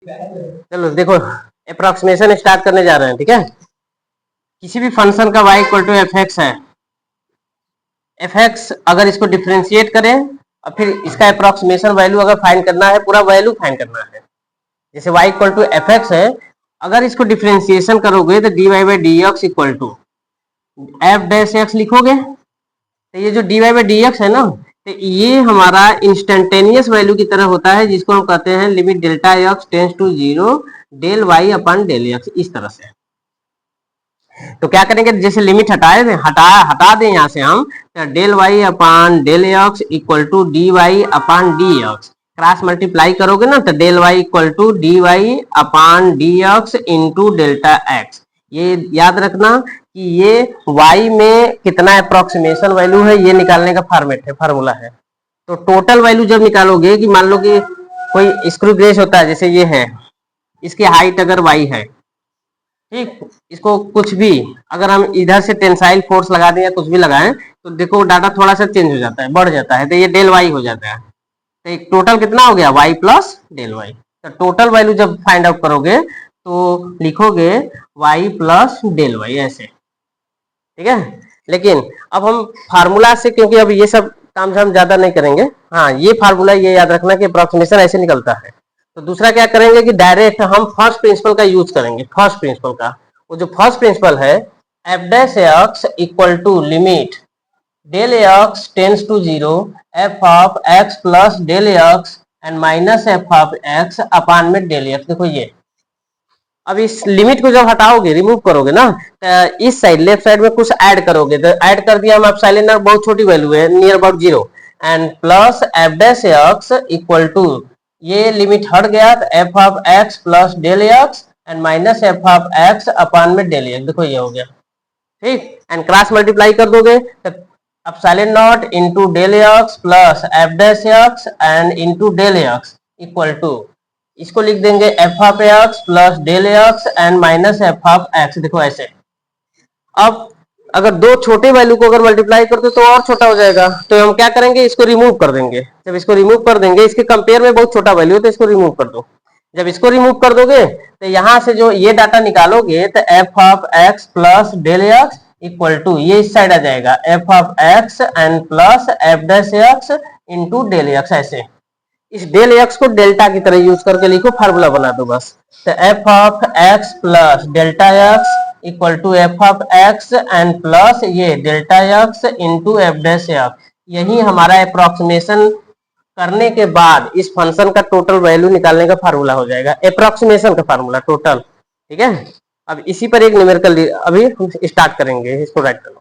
चलो देखो, approximation start करने जा रहे हैं, ठीक है। किसी भी फंक्शन का y equal to f x है, एफ एक्स अगर इसको डिफ्रेंशिएट करें और फिर इसका अप्रोक्सीमेशन वैल्यू अगर फाइंड करना है, पूरा वैल्यू फाइंड करना है। जैसे y equal to f x है, अगर इसको डिफ्रेंशिएशन करोगे तो d y by d x equal to f dash x लिखोगे। तो ये जो d y by d x है ना, तो ये हमारा इंस्टेंटेनियस वैल्यू की तरह होता है, जिसको हम कहते हैं limit delta x tends to zero del y upon del x, इस तरह से। तो क्या करेंगे, जैसे लिमिट हटा दें यहाँ से हम, तो del y upon del x equal to d y upon d x, cross multiply करोगे ना, तो del y equal to d y upon d x into delta x. ये याद रखना कि ये y में कितना अप्रोक्सीमेशन वैल्यू है, ये निकालने का फॉर्मेट है, फार्मूला है। तो टोटल वैल्यू जब निकालोगे, कि मान लो कि कोई स्क्रू गेज होता है, जैसे ये है, इसकी हाइट अगर y है, ठीक, इसको कुछ भी अगर हम इधर से टेंसाइल फोर्स लगा दें या कुछ भी लगाएं, तो देखो डाटा थोड़ा सा चेंज हो जाता है, बढ़ जाता है, तो ये डेल वाई हो जाता है। तो एक टोटल कितना हो गया, y प्लस डेल वाई। तो टोटल वैल्यू जब फाइंड आउट करोगे तो लिखोगे y प्लस डेल वाई, ऐसे, ठीक है। लेकिन अब हम फार्मूला से, क्योंकि अब ये सब काम हम ज्यादा नहीं करेंगे, हाँ ये फार्मूला ये याद रखना कि अप्रोक्सीमेशन ऐसे निकलता है। तो दूसरा क्या करेंगे कि डायरेक्ट हम फर्स्ट प्रिंसिपल का यूज करेंगे। फर्स्ट प्रिंसिपल का, वो जो फर्स्ट प्रिंसिपल है, F dash X equal to limit del X tends to zero F of x plus del x and minus F of X upon में del x. देखो ये, अब इस लिमिट को जब हटाओगे, रिमूव करोगे ना, तो इस साइड लेफ्ट साइड में कुछ ऐड करोगे, तो ऐड कर दिया हम एप्सिलॉन नॉट, बहुत छोटी वैल्यू है, near about zero, and plus F dash X equal to, ये लिमिट हट गया, तो F of x plus del x and minus F of X upon में डेल एक्स। देखो ये हो गया, ठीक, एंड क्रॉस मल्टीप्लाई कर दोगे तो epsilon not into del x plus F dash x and into del x equal to, इसको लिख देंगे f of x plus del x and minus F of x. देखो ऐसे। अब अगर दो छोटे वैल्यू को अगर मल्टीप्लाई कर दो तो और छोटा हो जाएगा, तो हम क्या करेंगे, इसको रिमूव कर देंगे। जब इसको रिमूव कर देंगे, इसके कंपेयर में बहुत छोटा वैल्यू है, तो इसको रिमूव कर दो। जब इसको रिमूव कर दोगे तो यहां से जो ये डाटा निकालोगे, तो F of x plus del x equal to, ये इस साइड आ जाएगा, f of x and plus F dash x into del x. ऐसे इस डेल एक्स को डेल्टा की तरह यूज करके लिखो, फार्मूला बना दो बस। तो F of x plus delta X equal to F of x and plus ये delta X into F dash X. यही हमारा अप्रोक्सीमेशन करने के बाद इस फंक्शन का टोटल वैल्यू निकालने का फार्मूला हो जाएगा, अप्रोक्सीमेशन का फार्मूला टोटल, ठीक है। अब इसी पर एक न्यूमेरिकल अभी हम स्टार्ट करेंगे, इसको राइट करो।